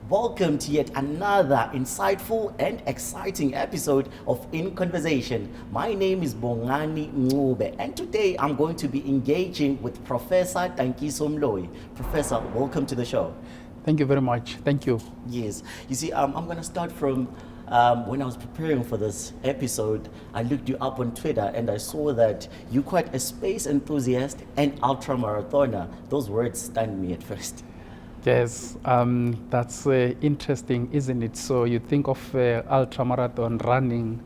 Welcome to yet another insightful and exciting episode of In Conversation. My name is Bongani Ngube, and today I'm going to be engaging with Professor Tankiso Moloi. Professor, welcome to the show. Thank you very much. Thank you. Yes, you see, I'm going to start from when I was preparing for this episode. I looked you up on Twitter and I saw that you're quite a space enthusiast and ultra marathoner. Those words stunned me at first. Yes, that's interesting, isn't it? So you think of ultra marathon running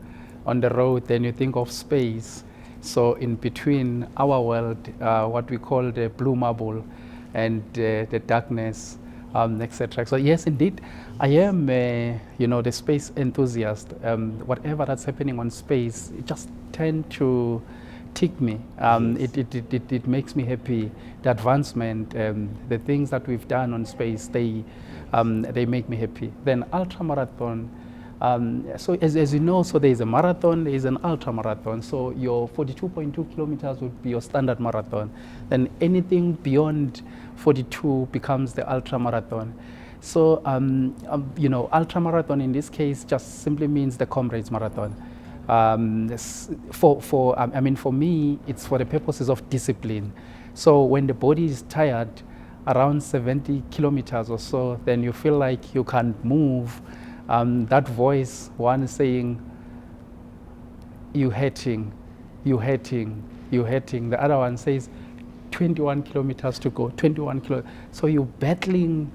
on the road, then you think of space. So in between our world, what we call the blue marble, and the darkness, etc. So yes, indeed, I am, the space enthusiast. Whatever that's happening on space, it just tend to tick me. Yes. It makes me happy. The advancement, the things that we've done on space, they make me happy. Then ultra marathon. So as you know, so there is a marathon, there is an ultra marathon. So your 42.2 kilometers would be your standard marathon. Then anything beyond 42 becomes the ultra marathon. So ultra marathon in this case just simply means the comrades marathon. For me, it's for the purposes of discipline. So when the body is tired, around 70 kilometers or so, then you feel like you can't move. That voice, one is saying, you hurting, you hurting, you hurting. The other one says, 21 kilometers to go, 21 kilometers. So you're battling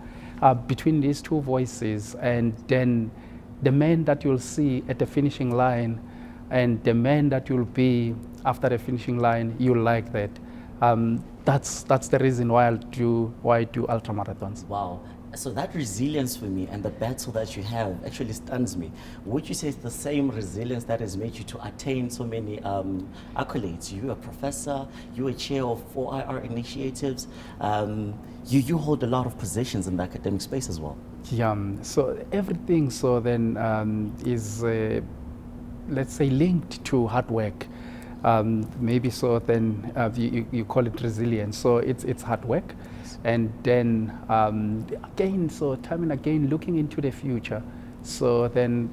between these two voices, and then the man that you'll see at the finishing line and the man that you'll be after the finishing line, you'll like that. That's the reason why I do ultra marathons. Wow. So that resilience for me and the battle that you have actually stuns me. Would you say it's the same resilience that has made you to attain so many accolades? You're a professor, you're a chair of 4IR initiatives. You hold a lot of positions in the academic space as well. Yeah, so everything so then is, let's say, linked to hard work. Maybe so then you call it resilience. So it's hard work. And then again, so time and again, looking into the future. So then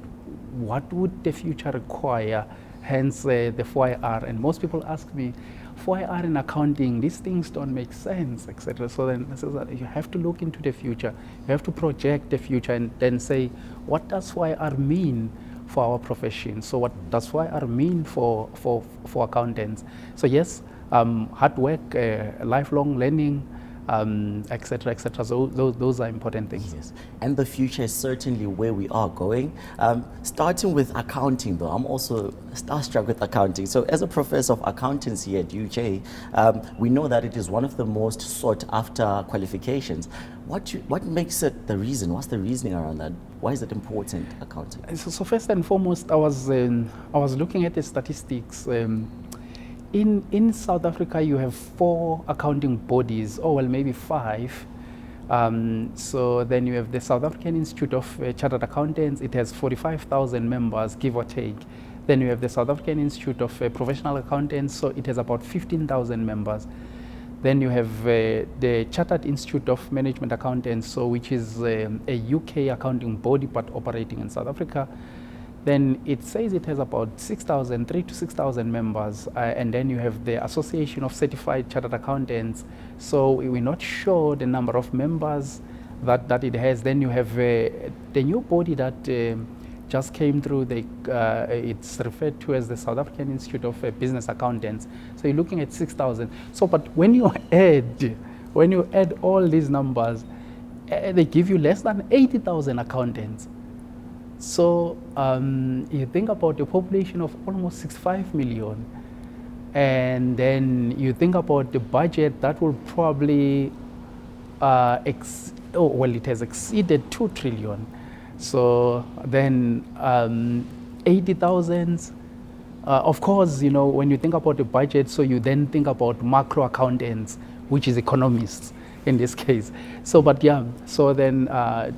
what would the future require? Hence the 4IR. And most people ask me, 4IR in accounting, these things don't make sense, etc. So then you have to look into the future. You have to project the future and then say, what does 4IR mean for our profession? So what does 4IR mean for accountants? So yes, hard work, lifelong learning, etc., etc. So those are important things. Yes. And the future is certainly where we are going. Starting with accounting, though, I'm also starstruck with accounting. So as a professor of accountancy at UJ, we know that it is one of the most sought after qualifications. What makes it the reason? What's the reasoning around that? Why is it important, accounting? So first and foremost, I was looking at the statistics. In South Africa, you have 4 accounting bodies, or well, maybe 5. So then you have the South African Institute of Chartered Accountants. It has 45,000 members, give or take. Then you have the South African Institute of Professional Accountants, so it has about 15,000 members. Then you have the Chartered Institute of Management Accountants, so which is a UK accounting body but operating in South Africa. Then it says it has about 3,000 to 6,000 members. And then you have the Association of Certified Chartered Accountants. So we're not sure the number of members that it has. Then you have the new body that just came through. It's referred to as the South African Institute of Business Accountants. So you're looking at 6,000. So, but when you add all these numbers, they give you less than 80,000 accountants. So you think about a population of almost 65 million, and then you think about the budget that will probably, it has exceeded 2 trillion. So then 80,000, of course, when you think about the budget, so you then think about macro accountants, which is economists in this case. So, but yeah, so then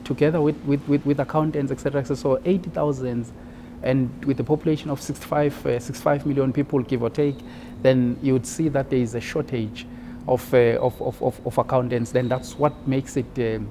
together with accountants, etc., so 80,000, and with a population of 65 million people, give or take, then you would see that there is a shortage of accountants. Then that's what makes it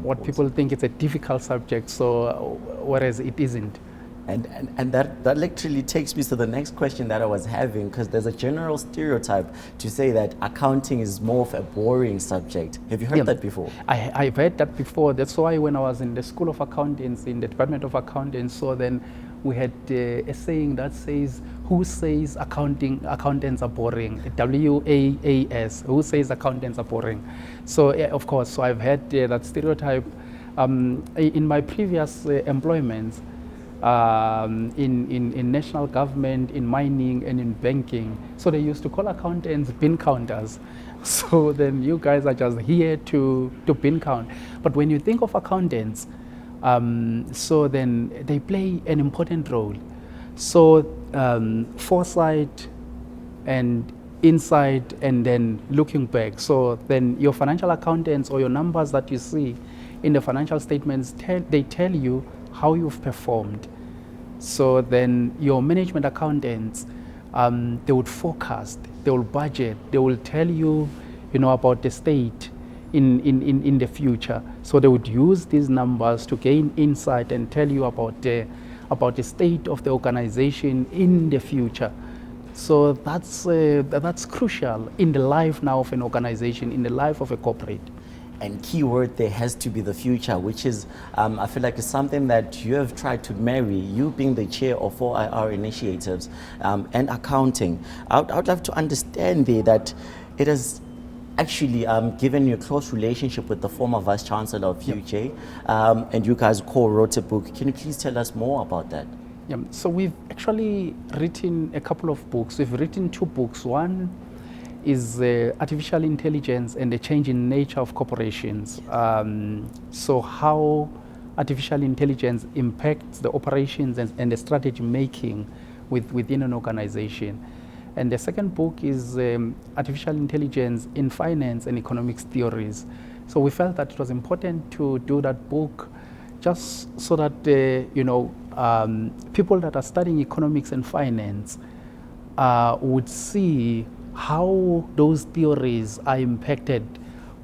what people think it's a difficult subject, so whereas it isn't. And that literally takes me to the next question that I was having, because there's a general stereotype to say that accounting is more of a boring subject. Have you heard that before? I've heard that before. That's why when I was in the School of Accountants, in the Department of Accountants, so then we had a saying that says, who says accountants are boring? WAAS, who says accountants are boring? So of course, so I've had that stereotype. In my previous employments, in national government, in mining and in banking. So they used to call accountants bin counters. So then you guys are just here to bin count. But when you think of accountants, so then they play an important role. So foresight and insight and then looking back. So then your financial accountants or your numbers that you see in the financial statements, they tell you how you've performed. So then your management accountants, they would forecast, they will budget, they will tell you, about the state in the future. So they would use these numbers to gain insight and tell you about the state of the organization in the future. So that's crucial in the life now of an organization, in the life of a corporate. And key word there has to be the future, which is, I feel like it's something that you have tried to marry, you being the chair of 4IR initiatives and accounting. I'd love to understand there that it has actually given you a close relationship with the former Vice Chancellor of UJ, and you guys co-wrote a book. Can you please tell us more about that? Yeah, so we've actually written a couple of books. We've written 2 books. One is artificial intelligence and the changing nature of corporations. So how artificial intelligence impacts the operations and the strategy making within an organization. And the second book is artificial intelligence in finance and economics theories. So we felt that it was important to do that book just so that people that are studying economics and finance would see how those theories are impacted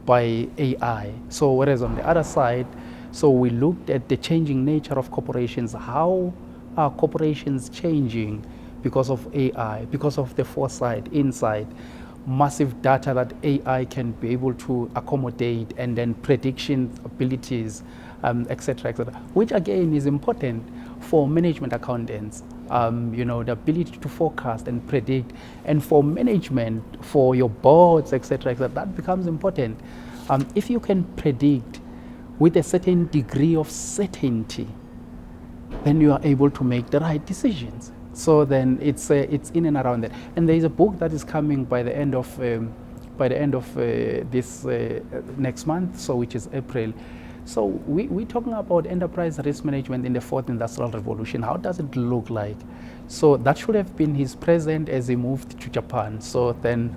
by AI. So whereas on the other side, so we looked at the changing nature of corporations. How are corporations changing because of AI, because of the foresight, insight, massive data that AI can be able to accommodate, and then prediction abilities, et cetera, which again is important for management accountants. The ability to forecast and predict, and for management, for your boards, et cetera, that becomes important. If you can predict with a certain degree of certainty, then you are able to make the right decisions. So then it's in and around that. And there is a book that is coming by the end of this next month, so which is April. So we're talking about enterprise risk management in the 4th Industrial Revolution. How does it look like? So that should have been his present as he moved to Japan. So then,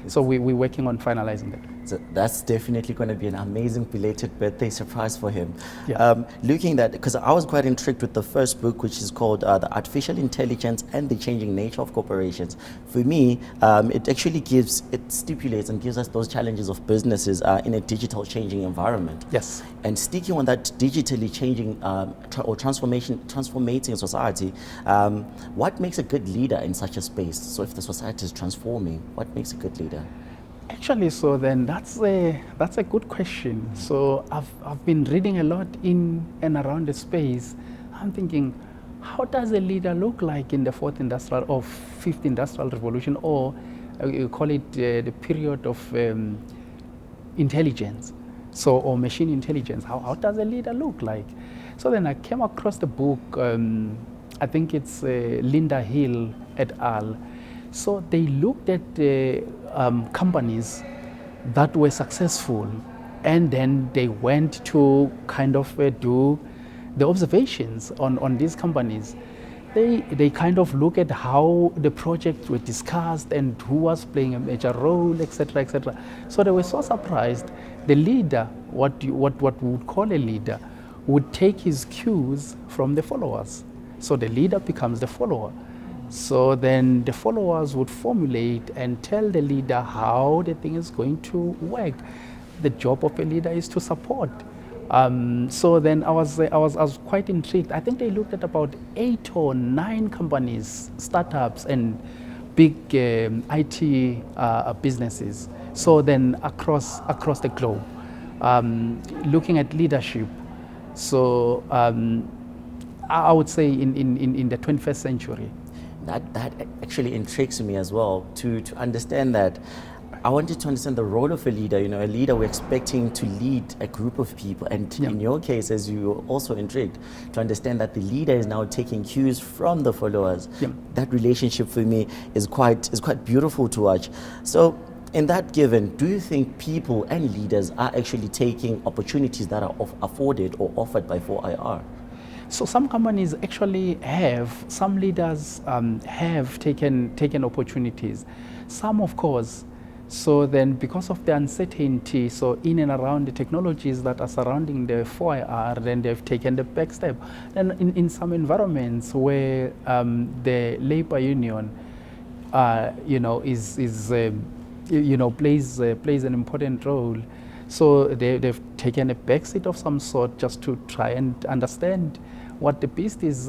so we're working on finalizing that. So that's definitely going to be an amazing belated birthday surprise for him. Yeah. Looking at, because I was quite intrigued with the first book, which is called The Artificial Intelligence and the Changing Nature of Corporations. For me, it stipulates and gives us those challenges of businesses in a digital changing environment. Yes. And sticking on that digitally changing or transformating society, what makes a good leader in such a space? So if the society is transforming, what makes a good leader? Actually, so then that's a good question. So I've been reading a lot in and around the space. I'm thinking, how does a leader look like in the 4th Industrial or 5th Industrial Revolution, or you call it the period of intelligence, so or machine intelligence? How does a leader look like? So then I came across the book. I think it's Linda Hill et al. So they looked at companies that were successful, and then they went to kind of do the observations on these companies. They kind of look at how the projects were discussed and who was playing a major role, etc., etc. So they were so surprised. The leader, what we would call a leader, would take his cues from the followers. So the leader becomes the follower. So then the followers would formulate and tell the leader how the thing is going to work. the job of a leader is to support. So then I was quite intrigued. I think they looked at about 8 or 9 companies, startups, and big IT businesses. So then across the globe, looking at leadership. So I would say in the 21st century. That actually intrigues me as well, to understand that. I wanted to understand the role of a leader. A leader, we're expecting to lead a group of people. And in your case, as you were also intrigued, to understand that the leader is now taking cues from the followers. That relationship for me is quite beautiful to watch. So in that given, do you think people and leaders are actually taking opportunities that are afforded or offered by 4IR? So some companies actually have, some leaders have taken opportunities. Some, of course. So then, because of the uncertainty, so in and around the technologies that are surrounding the 4IR, then they've taken the back step. And in some environments where the labor union, plays an important role, so they've taken a backseat of some sort just to try and understand what the beast is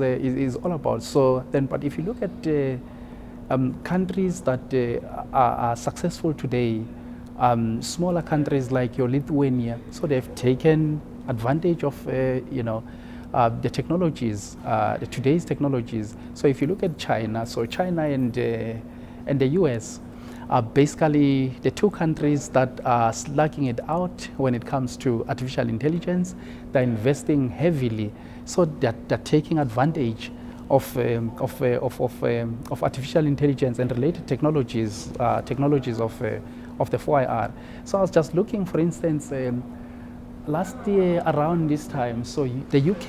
all about. So then, but if you look at countries that are successful today, smaller countries like your Lithuania, so they've taken advantage of the technologies, today's technologies. So if you look at China, so China and the US are basically the 2 countries that are slugging it out when it comes to artificial intelligence. They're investing heavily, so they're taking advantage of artificial intelligence and related technologies of the 4IR. So I was just looking, for instance, last year around this time, so the UK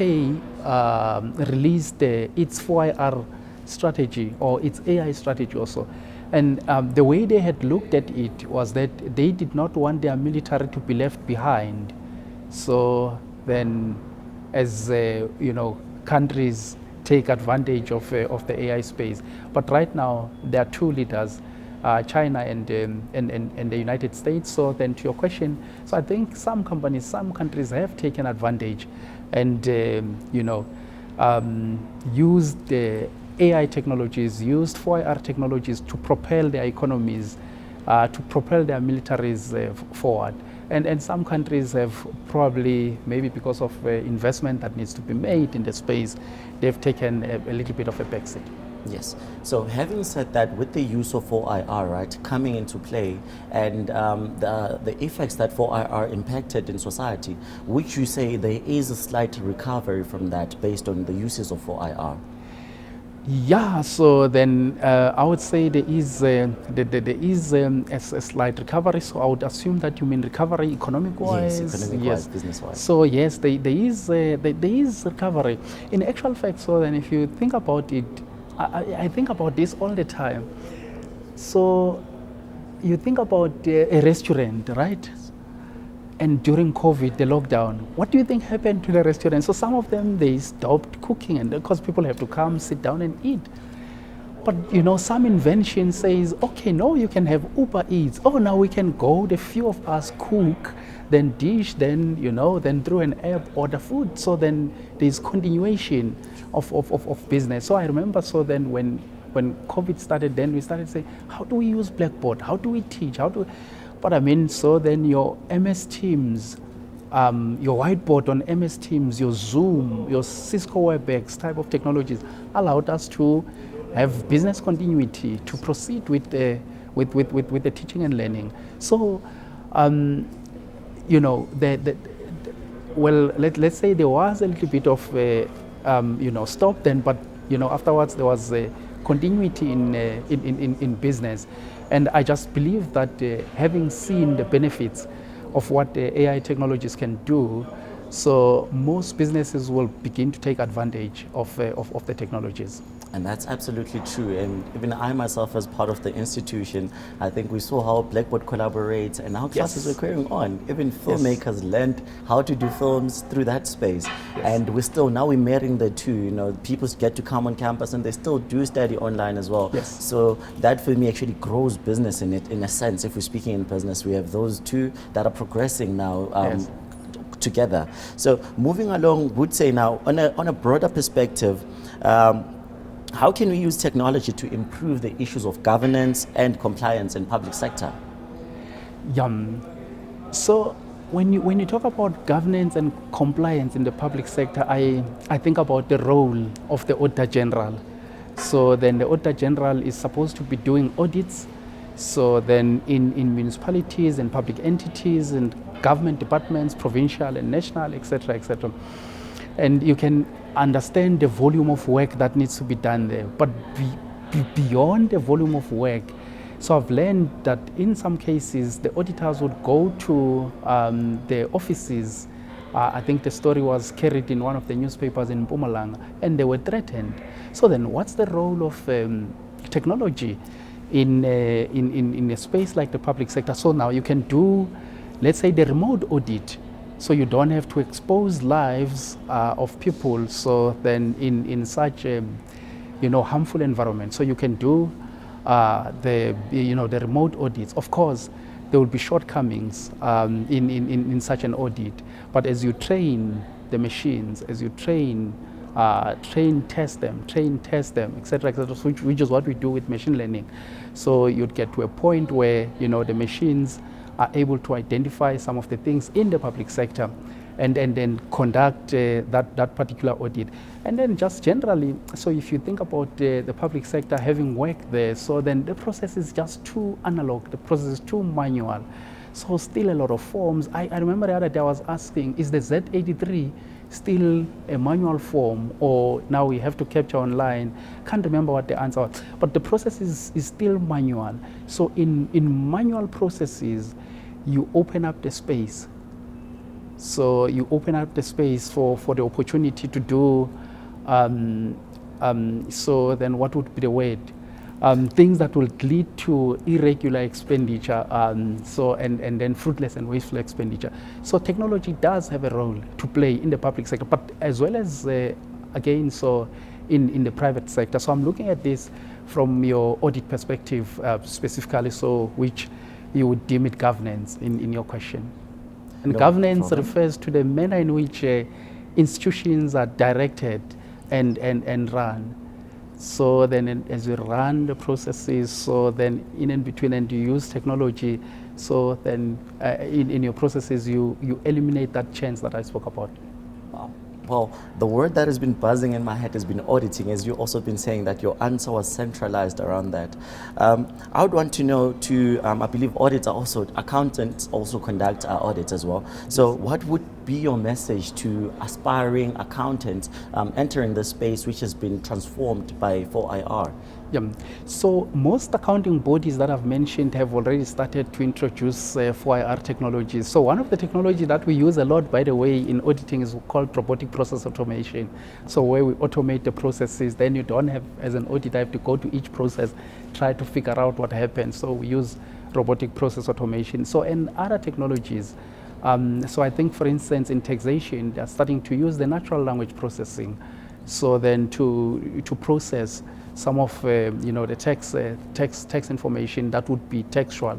released its 4IR strategy, or its AI strategy also. And the way they had looked at it was that they did not want their military to be left behind. So then, as countries take advantage of the AI space. But right now, there are 2 leaders, China and the United States. So then, to your question, so I think some companies, some countries have taken advantage and used the AI technologies, used 4IR technologies to propel their economies, to propel their militaries forward. And some countries have probably, maybe because of investment that needs to be made in the space, they've taken a little bit of a backseat. Yes. So having said that, with the use of 4IR, right, coming into play, and the effects that 4IR impacted in society, would you say there is a slight recovery from that based on the uses of 4IR? Yeah, so then I would say there is a slight recovery. So I would assume that you mean recovery economic-wise. Yes, economic-wise, business-wise. So yes, there is recovery. In actual fact, so then if you think about it, I think about this all the time. So you think about a restaurant, right? And during COVID, the lockdown, what do you think happened to the restaurant? So some of them, they stopped cooking, and because people have to come, sit down and eat. But some invention says, okay, no, you can have Uber Eats. Oh, now we can go, the few of us cook, then dish, then then through an app order food. So then there's continuation of business. So I remember, so then when COVID started, then we started saying, how do we use Blackboard? How do we teach? But I mean, so then your MS Teams, your whiteboard on MS Teams, your Zoom, your Cisco WebEx type of technologies allowed us to have business continuity, to proceed with the teaching and learning. So, let's say there was a little bit of stop then, but afterwards there was a continuity in business. And I just believe that having seen the benefits of what AI technologies can do, so most businesses will begin to take advantage of the technologies. And that's absolutely true. And even I myself, as part of the institution, I think we saw how Blackboard collaborates and how classes were carrying on. Even filmmakers learned how to do films through that space. And we're marrying the two. You know, people get to come on campus and they still do study online as well. So that for me actually grows business in it, in a sense. If we're speaking in business, we have those two that are progressing now. Together. So moving along, would say now on a broader perspective, how can we use technology to improve the issues of governance and compliance in public sector? So when you talk about governance and compliance in the public sector, I think about the role of the Auditor General. So then the Auditor General is supposed to be doing audits. So then in municipalities and public entities and government departments, provincial and national, etc., etc. And you can understand the volume of work that needs to be done there. But beyond the volume of work, so I've learned that in some cases, the auditors would go to the offices. I think the story was carried in one of the newspapers in Mpumalanga, and they were threatened. So then what's the role of technology in a space like the public sector? So now you can do, let's say, the remote audit. So you don't have to expose lives of people. So then in such a harmful environment, so you can do the remote audits. Of course, there will be shortcomings in such an audit. But as you train the machines, as you train, test them, etc., which is what we do with machine learning. So you'd get to a point where the machines are able to identify some of the things in the public sector and then conduct that particular audit. And then just generally, so if you think about the public sector having work there, so then the process is just too analog, the process is too manual. So still a lot of forms. I remember the other day I was asking, is the Z83 still a manual form, or now we have to capture online? Can't remember what the answer was, but the process is still manual. So in manual processes, you open up the space. So you open up the space for the opportunity to do, so then what would be the word? Things that will lead to irregular expenditure, and then fruitless and wasteful expenditure. So technology does have a role to play in the public sector, but as well as, again, so in the private sector. So I'm looking at this from your audit perspective specifically, so which you would deem it governance in your question. And governance refers to the manner in which institutions are directed and run. So then as you run the processes, so then in between, and you use technology, so then in your processes, you eliminate that chance that I spoke about. Wow. Well, the word that has been buzzing in my head has been auditing, as you've also been saying that your answer was centralized around that. I would want to know I believe audits are also, accountants also conduct audits as well. So what would be your message to aspiring accountants entering the space which has been transformed by 4IR? So most accounting bodies that I've mentioned have already started to introduce 4IR technologies. So one of the technology that we use a lot, by the way, in auditing is called robotic process automation. So where we automate the processes, then you don't have, as an auditor, have to go to each process, try to figure out what happened. So we use robotic process automation. So and other technologies. So I think, for instance, in taxation, they're starting to use the natural language processing. So then to process some of the tax information that would be textual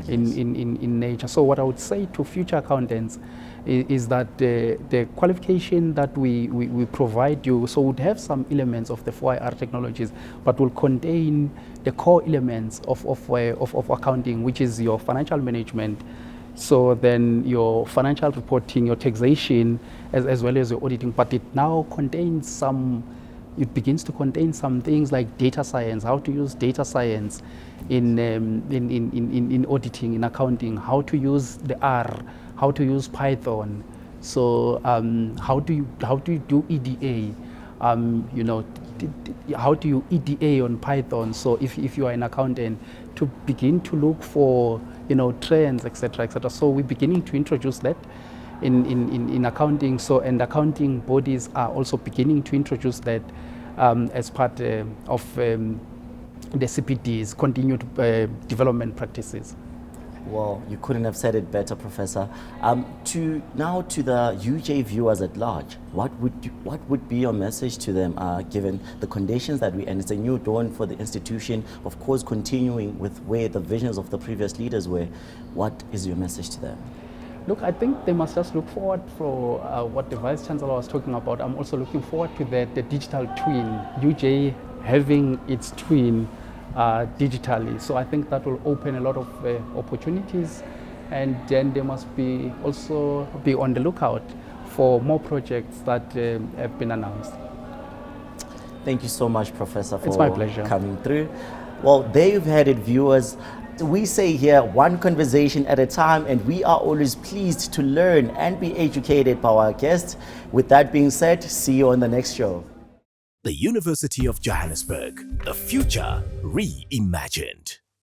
in nature. So what I would say to future accountants is that the qualification that we provide you, so would have some elements of the 4IR technologies, but will contain the core elements of accounting, which is your financial management. So then your financial reporting, your taxation, as well as your auditing, but it now contains it begins to contain some things like data science, how to use data science in auditing, in accounting, how to use the R, how to use Python. So how do you do EDA? How do you EDA on Python? So if you are an accountant, to begin to look for trends, etc., etc. So we're beginning to introduce that in accounting. So and accounting bodies are also beginning to introduce that as part of the CPD's continued development practices. Well, you couldn't have said it better, Professor. To the UJ viewers at large, what would be your message to them, given the conditions that we, and it's a new dawn for the institution, of course, continuing with where the visions of the previous leaders were. What is your message to them? Look, I think they must just look forward for what the Vice Chancellor was talking about. I'm also looking forward to the digital twin, UJ having its twin digitally. So I think that will open a lot of opportunities, and then they must also be on the lookout for more projects that have been announced. Thank you so much, Professor, for it's my pleasure. Coming through. Well, there you've had it, viewers. We say here, one conversation at a time, and we are always pleased to learn and be educated by our guests. With that being said, see you on the next show. The University of Johannesburg, the future reimagined.